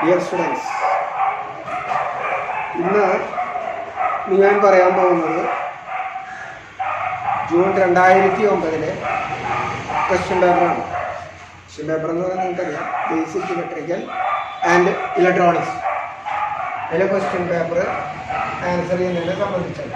Dear students, ഇന്ന് ഞാൻ പറയാൻ പോകുന്നത് ജൂൺ 2009 ക്വസ്റ്റ്യൻ പേപ്പറാണ്. ക്വസ്റ്റ്യൻ പേപ്പർ എന്ന് പറഞ്ഞാൽ നിങ്ങൾക്കറിയാം, ബേസിക് ഇലക്ട്രിക്കൽ ആൻഡ് ഇലക്ട്രോണിക്സ്. അതിലെ ക്വസ്റ്റ്യൻ പേപ്പർ ആൻസർ ചെയ്യുന്നതിനെ സംബന്ധിച്ചത്.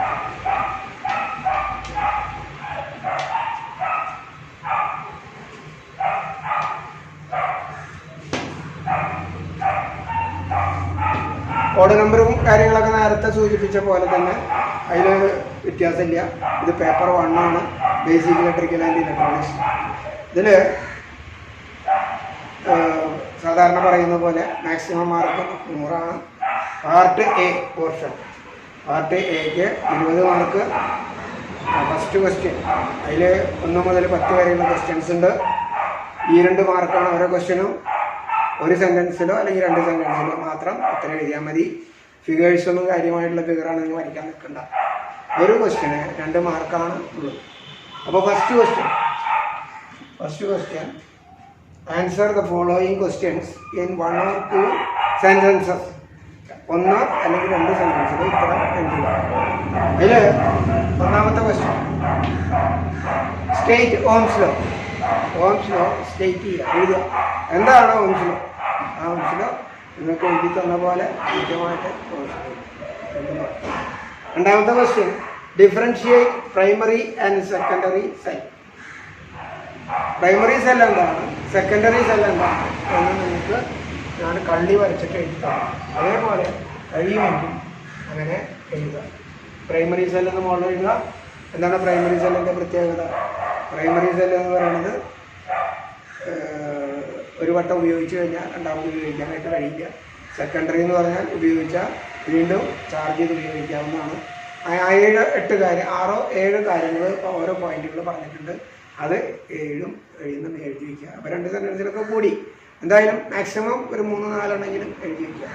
കോഡ് നമ്പറും കാര്യങ്ങളൊക്കെ നേരത്തെ സൂചിപ്പിച്ച പോലെ തന്നെ അതിൽ വ്യത്യാസമില്ല. ഇത് പേപ്പർ 1 ആണ്, ബേസിക് ഇലക്ട്രിക്കൽ ആൻഡ് ഇലക്ട്രോണിക്സ്. ഇതിൽ സാധാരണ പറയുന്ന പോലെ maximum mark 100 part A portion. Part എക്ക് 20 മാർക്ക്. ഫസ്റ്റ് ക്വസ്റ്റ്യൻ അതിൽ 1 മുതൽ 10 വരെയുള്ള ക്വസ്റ്റ്യൻസ് ഉണ്ട്. 2 മാർക്കാണ് ഓരോ ക്വസ്റ്റ്യനും. ഒരു സെൻറ്റൻസിലോ അല്ലെങ്കിൽ 2 സെൻറ്റൻസിലോ മാത്രം ഉത്തരം എഴുതിയാൽ മതി. ഫിഗേഴ്സൊന്നും കാര്യമായിട്ടുള്ള ഫിഗറാണ് നിങ്ങൾ വരയ്ക്കാൻ നിൽക്കണ്ട. ഒരു ക്വസ്റ്റ്യന് 2 മാർക്കാണ് ഉള്ളത്. അപ്പോൾ first question answer the following questions in 1 or 2 sentences. 1 അല്ലെങ്കിൽ 2 സെൻറ്റൻസിൽ ഉത്തരം എഴുതുക. അതിൽ ഒന്നാമത്തെ question, state Ohm's law. Ohm's law state ചെയ്യുക, എഴുതുക. എന്താണ് ഓംസ് ലോ? ആ ഓംസ് ലോ നിങ്ങൾക്ക് എഴുതി തന്ന പോലെ കൃത്യമായിട്ട്. രണ്ടാമത്തെ question, differentiate primary and secondary cell. Primary cell എന്താണ്, സെക്കൻഡറി സെൽ എന്താണ് എന്ന് നിങ്ങൾക്ക് ഞാൻ കള്ളി വരച്ചിട്ട് എഴുതാം. അതേപോലെ കഴിയുമെങ്കിൽ അങ്ങനെ എഴുതുക. പ്രൈമറി സെൽ എന്ന് മോളിൽ എഴുതുക. എന്താണ് പ്രൈമറി സെല്ലിൻ്റെ പ്രത്യേകത? പ്രൈമറി സെൽ എന്ന് പറയുന്നത് ഒരു വട്ടം ഉപയോഗിച്ച് കഴിഞ്ഞാൽ രണ്ടാമത് ഉപയോഗിക്കാനായിട്ട് കഴിയില്ല. സെക്കൻഡറി എന്ന് പറഞ്ഞാൽ ഉപയോഗിച്ചാൽ വീണ്ടും ചാർജ് ചെയ്ത് ഉപയോഗിക്കാവുന്നതാണ്. 6 കാര്യങ്ങൾ ഓരോ പോയിന്റുകൾ പറഞ്ഞിട്ടുണ്ട്. അത് 7ഉം എഴുതി വയ്ക്കുക. അപ്പോൾ 2 സെൻറ്റൻസിലൊക്കെ കൂടി എന്തായാലും മാക്സിമം ഒരു 3-4 എണ്ണെങ്കിലും എഴുതി വയ്ക്കുക.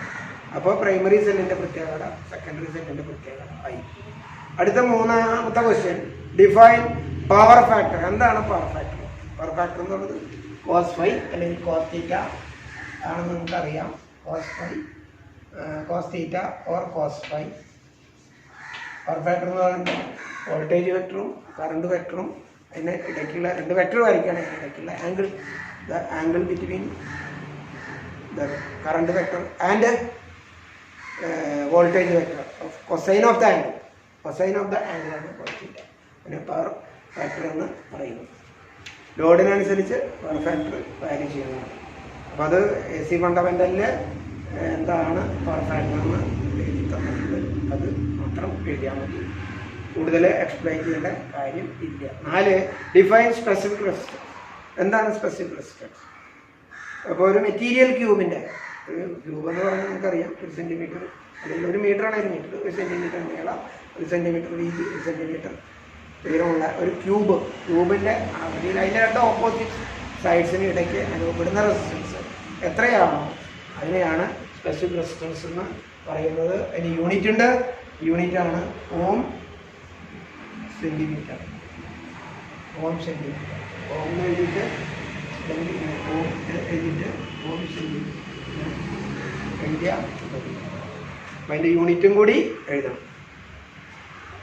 അപ്പോൾ പ്രൈമറി സെല്ലിൻ്റെ പ്രത്യേകത, സെക്കൻഡറി സെല്ലിൻ്റെ പ്രത്യേകത ആയി. അടുത്ത 3ാമത്തെ ക്വസ്റ്റ്യൻ, ഡിഫൈൻ പവർ ഫാക്ടർ. എന്താണ് പവർ ഫാക്ടർ? പവർ ഫാക്ടർ എന്നുള്ളത് cos φ അല്ലെങ്കിൽ cos θ ആണെന്ന് നമുക്കറിയാം. cos θ or cos φ. Power factor എന്ന് പറയുമ്പോൾ വോൾട്ടേജ് വെക്ടറും കറണ്ട് വെക്ടറും അതിന് ഇടയ്ക്കുള്ള 2 വെക്ടർ വരയ്ക്കുകയാണെങ്കിൽ ഇടയ്ക്കുള്ള angle between the current vector and voltage vector, cosine of the angle. Cosine of the ആംഗിളാണ് cos θ. പിന്നെ പവർ ഫാക്ടർ എന്ന് പറയുന്നത്. ലോഡിനനുസരിച്ച് പവർ ഫാക്ടർ വാരി ചെയ്യുന്നതാണ്. അപ്പോൾ അത് AC ഫണ്ടമെൻ്റലിൽ എന്താണ് പവർ ഫാക്ടർ എന്ന് എഴുതി തന്നിട്ടുണ്ട്. അത് മാത്രം എഴുതിയാൽ മതി, കൂടുതൽ എക്സ്പ്ലെയിൻ ചെയ്യേണ്ട കാര്യം ഇല്ല. 4, ഡിഫൈൻ സ്പെസിഫിക് റെസിസ്റ്റൻസ്. എന്താണ് സ്പെസിഫിക് റെസിസ്റ്റൻസ്? അപ്പോൾ ഒരു മെറ്റീരിയൽ ക്യൂബിൻ്റെ, ഒരു ക്യൂബ് എന്ന് പറഞ്ഞാൽ നമുക്കറിയാം 1 സെൻറ്റിമീറ്റർ അല്ലെങ്കിൽ 1 മീറ്ററാണ് 1 മീറ്റർ, 1 സെൻറ്റിമീറ്റർ നീളം, 1 സെൻറ്റിമീറ്റർ വീതി, 1 സെൻറ്റിമീറ്റർ ഉയരമുള്ള ഒരു ക്യൂബിൻ്റെ അതിൻ്റെ 2 ഓപ്പോസിറ്റ് സൈഡ്സിന് ഇടയ്ക്ക് അനുഭവപ്പെടുന്ന റെസിസ്റ്റൻസ് എത്രയാണോ അതിനെയാണ് സ്പെസിഫിക് റെസിസ്റ്റൻസ് എന്ന് പറയുന്നത്. അതിന് യൂണിറ്റ് ഉണ്ട്. യൂണിറ്റാണ് ഓം സെൻറ്റിമീറ്റർ. ഓം സെൻറ്റിമീറ്റർ. ഓം എഴുതിയിട്ട് ഓം എഴുതിയിട്ട് ഓം സെൻറ്റിമീറ്റർ എഴുതിയാൽ മതി. അപ്പം അതിൻ്റെ യൂണിറ്റും കൂടി എഴുതണം.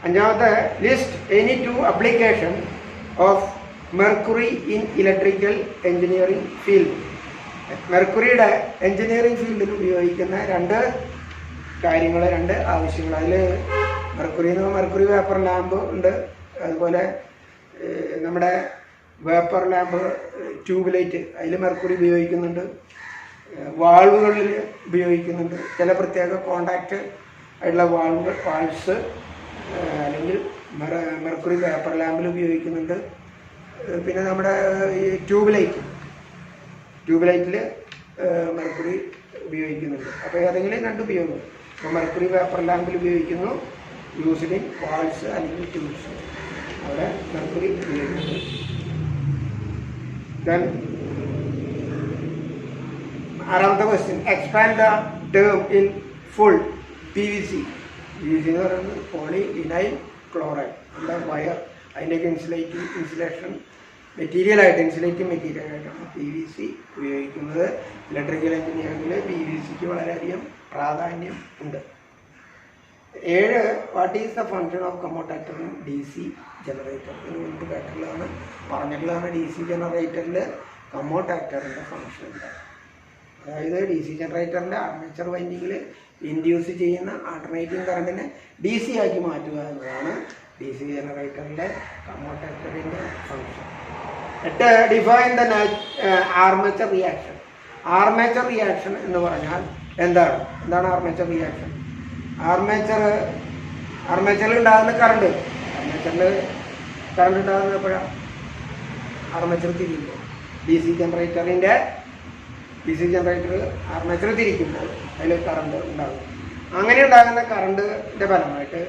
5ാമത്തെ, list any 2 application of mercury in electrical engineering field. മെർക്കുറിയുടെ എഞ്ചിനീയറിംഗ് ഫീൽഡിൽ ഉപയോഗിക്കുന്ന 2 കാര്യങ്ങൾ, 2 ആവശ്യങ്ങൾ. അതിൽ മെർക്കുറി വേപ്പർ ലാമ്പ് ഉണ്ട്. അതുപോലെ നമ്മുടെ വേപ്പർ ലാമ്പ് ട്യൂബ് ലൈറ്റ്, അതിൽ മെർക്കുറി ഉപയോഗിക്കുന്നുണ്ട്. വാൾവുകളിൽ ഉപയോഗിക്കുന്നുണ്ട്. ചില പ്രത്യേക കോണ്ടാക്റ്റ് ആയിട്ടുള്ള വാൾവ്സ് അല്ലെങ്കിൽ മെർക്കുറി വേപ്പർ ലാമ്പിൽ ഉപയോഗിക്കുന്നുണ്ട്. പിന്നെ നമ്മുടെ ഈ ട്യൂബ് ലൈറ്റിൽ മെർക്കുറി ഉപയോഗിക്കുന്നുണ്ട്. അപ്പോൾ ഏതെങ്കിലും 2 ഉപയോഗം. അപ്പോൾ മെർക്കുറി വേപ്പർ ലാമ്പിൽ ഉപയോഗിക്കുന്നു, യൂസ്ഡ് ഇൻ വാൾസ് അല്ലെങ്കിൽ ട്യൂബ്സ്, അവിടെ മെർക്കുറി ഉപയോഗിക്കുന്നുണ്ട്. ദെൻ 6ാമത്തെ question, expand the term in full. PVC എന്ന് പറയുന്നത് പോളി വിനൈൽ ക്ലോറൈഡ്. എന്താ വയർ, അതിൻ്റെയൊക്കെ ഇൻസുലേഷൻ മെറ്റീരിയലായിട്ട് ഇൻസുലേറ്റിംഗ് മെറ്റീരിയലായിട്ടാണ് PVC ഉപയോഗിക്കുന്നത്. ഇലക്ട്രിക്കൽ എഞ്ചിനീയറിംഗിൽ PVCക്ക് വളരെയധികം പ്രാധാന്യം ഉണ്ട്. 7 what is the function of commutator in DC generator? ഇതിന് മുൻപ് കേട്ടിട്ടുള്ളതാണ്, പറഞ്ഞിട്ടുള്ളതാണ്. DC ജനറേറ്ററിൽ കമ്മോട്ടാക്ടറിൻ്റെ ഫങ്ഷൻ ഉണ്ട്. അതായത് DC ജനറേറ്ററിൻ്റെ ആർമേച്ചർ വൈൻഡിങ്ങിൽ ഇൻഡ്യൂസ് ചെയ്യുന്ന ആൾട്ടർനേറ്റിംഗ് കറണ്ടിനെ DC ആക്കി മാറ്റുക എന്നതാണ് DC ജനറേറ്ററിൻ്റെ കമ്മോട്ടാക്ടറിൻ്റെ function. 8 define the armature reaction. Armature reaction എന്ന് പറഞ്ഞാൽ എന്താണ് ആർമേച്ചർ റിയാക്ഷൻ? ആർമേച്ചറിൽ ഉണ്ടാകുന്ന കറണ്ട് ഉണ്ടാകുന്നത് എപ്പോഴാണ്? ആർമേച്ചർ തിരിയുമ്പോൾ. DC ജനറേറ്റർ ആർമേച്ചർ തിരിക്കുമ്പോൾ അതിൽ കറണ്ട് ഉണ്ടാകും. അങ്ങനെ ഉണ്ടാകുന്ന കറണ്ടിൻ്റെ ഫലമായിട്ട്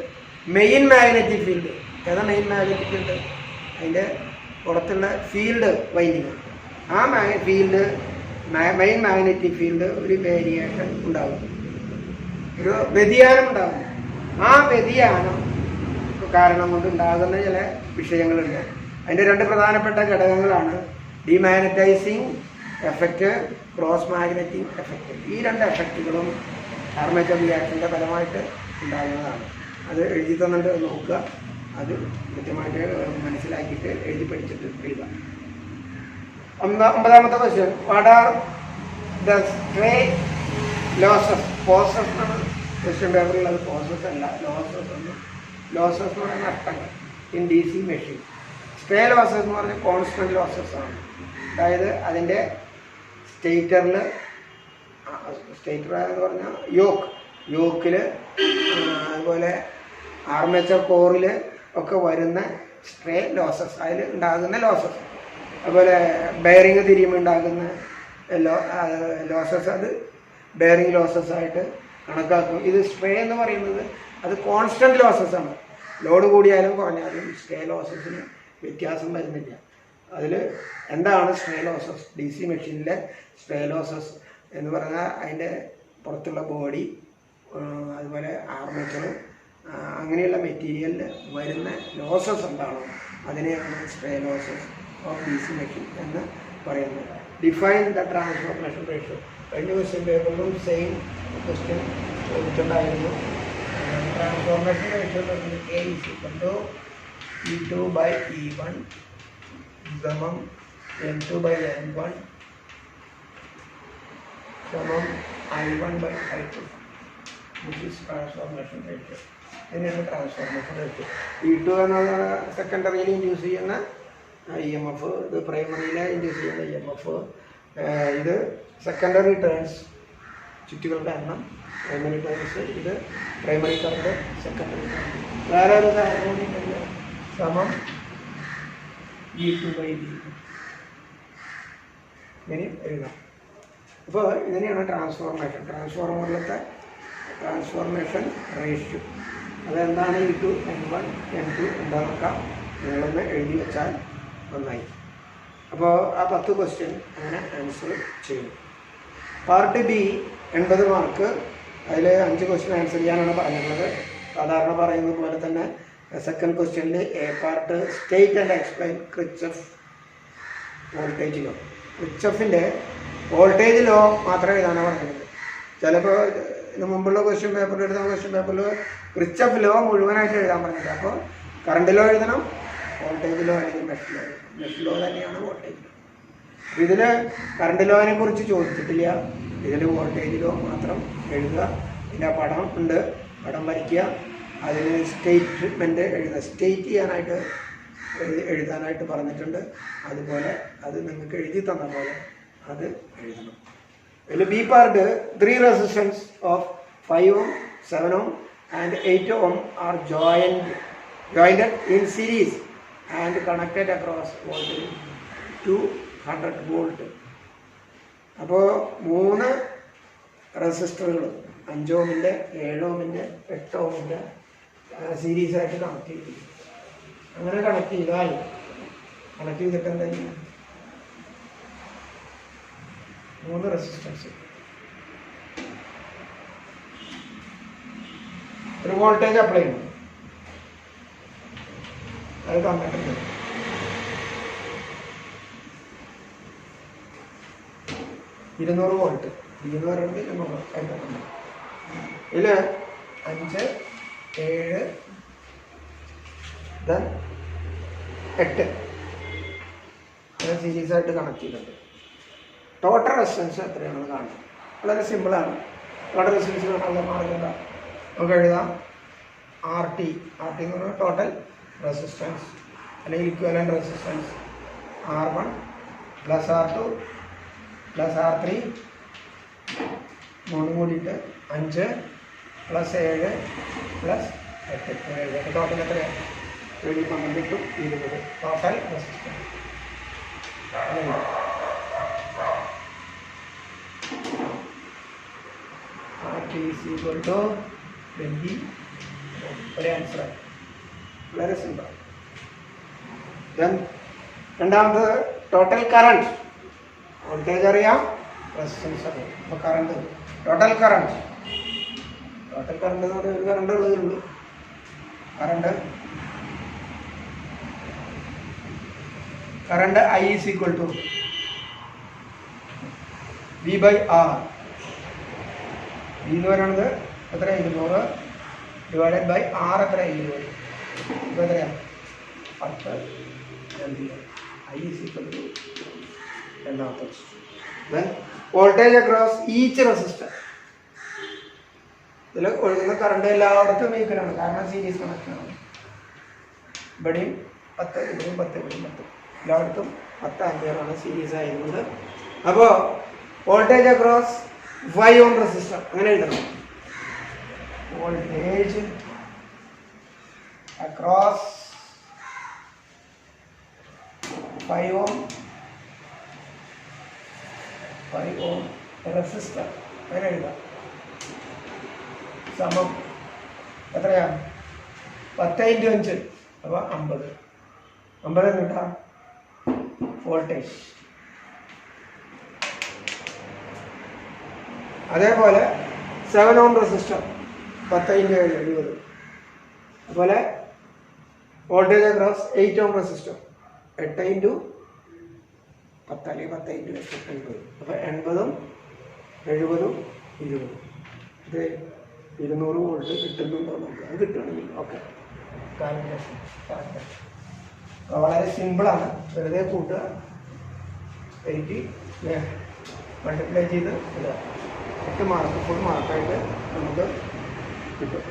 main magnetic field, main magnetic field? അതിൻ്റെ പുറത്തുള്ള ഫീൽഡ് വൈൻഡിങ്. ആ മെയിൻ മാഗ്നറ്റിക് ഫീൽഡ് ഒരു വേരിയേഷൻ ഉണ്ടാകും, ഒരു വ്യതിയാനം ഉണ്ടാകും. ആ വ്യതിയാനം കാരണം കൊണ്ട് ഉണ്ടാകുന്ന ചില വിഷയങ്ങളുണ്ട്. അതിൻ്റെ 2 പ്രധാനപ്പെട്ട ഘടകങ്ങളാണ് ഡിമാഗ്നറ്റൈസിങ് എഫക്റ്റ്, ക്രോസ് മാഗ്നറ്റിക് എഫക്റ്റ്. ഈ 2 എഫക്റ്റുകളും ആർമേച്ചർ റിയാക്ഷൻ്റെ ഫലമായിട്ട് ഉണ്ടാകുന്നതാണ്. അത് എഴുതി തന്നിട്ട് നോക്കുക, അത് കൃത്യമായിട്ട് മനസ്സിലാക്കിയിട്ട് എഴുതി പഠിച്ചിട്ട് എഴുതാം. 9ാമത്തെ question, what are the stray losses? Poses എന്നാണ് ക്വസ്റ്റ്യൻ പേപ്പറിലുള്ളത്, പോസസ് അല്ല, ലോസസ് എന്ന് പറഞ്ഞാൽ നഷ്ടങ്ങൾ in DC machine. Stray losses എന്ന് പറഞ്ഞാൽ കോൺസ്റ്റന്റ് ലോസസ് ആണ്. അതായത് അതിൻ്റെ സ്റ്റേറ്റർ എന്ന് പറഞ്ഞാൽ യോക്കിൽ, അതുപോലെ ആർമേച്ചർ കോറിൽ ഒക്കെ വരുന്ന സ്ട്രേ ലോസസ്, അതിൽ ഉണ്ടാകുന്ന ലോസസ്. അതുപോലെ ബെയറിങ് തിരിയുമ്പോൾ ഉണ്ടാകുന്ന ലോസസ്, അത് ബെയറിങ് ലോസസ് ആയിട്ട് കണക്കാക്കും. ഇത് സ്ട്രേ എന്ന് പറയുന്നത് അത് കോൺസ്റ്റന്റ് ലോസസ് ആണ്. ലോഡ് കൂടിയാലും കുറഞ്ഞാലും സ്ട്രേ ലോസസിന് വ്യത്യാസം വരുന്നില്ല. അതിൽ എന്താണ് സ്ട്രേ ലോസസ്? DC മെഷീനിലെ സ്ട്രേ ലോസസ് എന്ന് പറഞ്ഞാൽ അതിൻ്റെ പുറത്തുള്ള ബോഡി, അതുപോലെ ആർമേച്ചറും അങ്ങനെയുള്ള മെറ്റീരിയലിൽ വരുന്ന ലോസസ് എന്താണോ അതിനെയാണ് stray losses of DC machine എന്ന് പറയുന്നത്. Define the transformation ratio. കഴിഞ്ഞ ക്വസ്റ്റ്യൻ പേപ്പറിലും സെയിം ക്വസ്റ്റ്യൻ ചോദിച്ചിട്ടുണ്ടായിരുന്നു. ട്രാൻസ്ഫോർമേഷൻ റേഷ്യോ E2/E1 സമം N2/N1 സമം I1/I2. This is transformation ratio. ഇതിനെയാണ് ട്രാൻസ്ഫോർമേഷൻ റേഷ്യോ. E2 എന്നത് സെക്കൻഡറിയിൽ ഇൻഡ്യൂസ് ചെയ്യുന്ന EMF, ഇത് പ്രൈമറിയിൽ ഇൻഡ്യൂസ് ചെയ്യുന്ന EMF. ഇത് സെക്കൻഡറി ടേൺസ്, ചുറ്റുകളുടെ എണ്ണം. പ്രൈമറി ടേൺസ്, ഇത് പ്രൈമറി കറണ്ട്, സെക്കൻഡറി കറണ്ട്. വേറെ ഒരു ഹാർമോണിക് സമം E2/D. ഇങ്ങനെ എഴുതാം. അപ്പോൾ ഇതിനെയാണ് ട്രാൻസ്ഫോർമറിലത്തെ ട്രാൻസ്ഫോർമേഷൻ റേഷ്യോ. അതെന്താണ്? E2, N1, N2 എന്താണെന്നൊക്കെ നിങ്ങളൊന്ന് എഴുതി വെച്ചാൽ നന്നായി. അപ്പോൾ ആ 10 ക്വസ്റ്റ്യൻ അങ്ങനെ ആൻസർ ചെയ്യും. Part B 80 mark. അതിൽ 5 ക്വസ്റ്റ്യൻ ആൻസർ ചെയ്യാനാണ് പറഞ്ഞിട്ടുള്ളത്. സാധാരണ പറയുന്നത് പോലെ തന്നെ സെക്കൻഡ് ക്വസ്റ്റ്യനിൽ A part state and explain Kirchhoff voltage law. കിർച്ചോഫിൻ്റെ വോൾട്ടേജ് ലോ മാത്രമേ എഴുതാനാണ് പറഞ്ഞത്. ചിലപ്പോൾ ഇതിന് മുമ്പുള്ള ക്വസ്റ്റ്യൻ പേപ്പറിൽ എഴുതുന്ന ക്വസ്റ്റ്യൻ പേപ്പറിൽ കിർച്ചോഫ് ലോ മുഴുവനായിട്ട് എഴുതാൻ പറഞ്ഞില്ല. അപ്പോൾ കറണ്ട് ലോ എഴുതണം, വോൾട്ടേജ് ലോ അല്ലെങ്കിൽ മെഷ് ലോ തന്നെയാണ് വോൾട്ടേജ് ലോ. ഇതിൽ കറണ്ട് ലോനെ കുറിച്ച് ചോദിച്ചിട്ടില്ല, ഇതിൽ വോൾട്ടേജ് ലോ മാത്രം എഴുതുക. ഇതിൻ്റെ പടം ഉണ്ട്, പടം വരയ്ക്കുക, അതിന് സ്റ്റേറ്റ്മെൻറ്റ് എഴുതുക. സ്റ്റേറ്റ് ചെയ്യാനായിട്ട് എഴുതാനായിട്ട് പറഞ്ഞിട്ടുണ്ട്. അതുപോലെ അത് നിങ്ങൾക്ക് എഴുതി തന്ന പോലെ അത് എഴുതണം. ഇതിൽ B part 3 resistance of 5 ohm, 7 ohm and 8 ohm are joined in series and connected across voltage 200 volt. അപ്പോൾ 3 റെസിസ്റ്ററുകൾ 5 ohmൻ്റെ, 7 ohmൻ്റെ, 8 ohmൻ്റെ സീരീസായിട്ട് കണക്ട് ചെയ്തു. അങ്ങനെ കണക്ട് ചെയ്തിട്ട് എന്താ ചെയ്യുക? 3 റെസിസ്റ്റൻസ്, ഒരു വോൾട്ടേജ് അപ്ലൈ ചെയ്യണം. അത് തന്നിട്ടുണ്ട്. 200 വോൾട്ട്. 200 200 ആയിട്ടുണ്ട്. ഇതിൽ 5 7 ദെൻ 8 അങ്ങനെ സീരീസ് ആയിട്ട് കണക്ട് ചെയ്തിട്ടുണ്ട്. ടോട്ടൽ റെസിസ്റ്റൻസ് എത്രയാണെന്ന് കാണാം. വളരെ സിമ്പിളാണ്. ടോട്ടൽ റെസിസ്റ്റൻസ് കാണാനുള്ള മാർഗം എന്താ? നമുക്ക് എഴുതാം RT. RT എന്ന് പറഞ്ഞാൽ ടോട്ടൽ റെസിസ്റ്റൻസ് അല്ലെങ്കിൽ equivalent resistance R1 plus R2 plus R3 മൂന്നും കൂടിയിട്ട് 5 പ്ലസ് 7 പ്ലസ് 8. ടോട്ടൽ എത്രയാണ്? 12 20 total resistance. RT is equal to 20. ഒരു ആൻസർ. വളരെ സിമ്പിൾ. ദെൻ രണ്ടാമത് ടോട്ടൽ കറണ്ട്. വോൾട്ടേജ് അറിയാം, റെസിസ്റ്റൻസ് അറിയാം. അപ്പോൾ കറണ്ട്, ടോട്ടൽ കറണ്ട് എന്ന് പറഞ്ഞാൽ ഒരു കറണ്ട് ഉള്ളതുള്ളൂ. Current I is equal to V/R. V എന്ന് പറയുന്നത് എത്രയാണ്? 200 ഡിവൈഡഡ് ബൈ R എത്രയാണ്? 20. ഇപ്പോൾ എത്രയാണ്? 10 ampere. I is equal to രണ്ടാമത്തെ. Then voltage across each resistor. ഇതിൽ ഒഴുകുന്ന കറണ്ട് എല്ലായിടത്തും ഈക്വലാണ്, കാരണം സീരീസ് കണക്ഷനാണ്. ഇവിടെയും 10 ഇവിടെയും 10 ഇവിടെയും 10 എല്ലായിടത്തും 10 ആംപിയറാണ് സീരീസ് ആയിരുന്നത്. അപ്പോൾ വോൾട്ടേജ് അക്രോസ് 5 ഓം റെസിസ്റ്റർ അങ്ങനെ എഴുതണം. വോൾട്ടേജ് അക്രോസ് 5 ഓം റെസിസ്റ്റർ അങ്ങനെ എഴുതാം. സമം എത്രയാണ്? 10 × 5 അപ്പോൾ 50 കിട്ടാം വോൾട്ടേജ്. അതേപോലെ 7 ഓം റെസിസ്റ്റർ 10 × 7 70. അതുപോലെ വോൾട്ടേജ് അക്രോസ് 8 ഓം റെസിസ്റ്റർ 8 × 10 അല്ലെങ്കിൽ 10 × 8 80. അപ്പോൾ 80 70 20. ഇത് 200 വോൾട്ട് കിട്ടുന്നുണ്ടോ നമുക്ക്? അത് കിട്ടുകയാണെങ്കിൽ ഓക്കെ. Calculation correct. വളരെ സിമ്പിളാണ്. വെറുതെ കൂട്ടുക, 8 മൾട്ടിപ്ലൈ ചെയ്ത് ഇടുക. 8 മാർക്ക് ഫുൾ മാർക്കായിട്ട് നമുക്ക് കിട്ടും.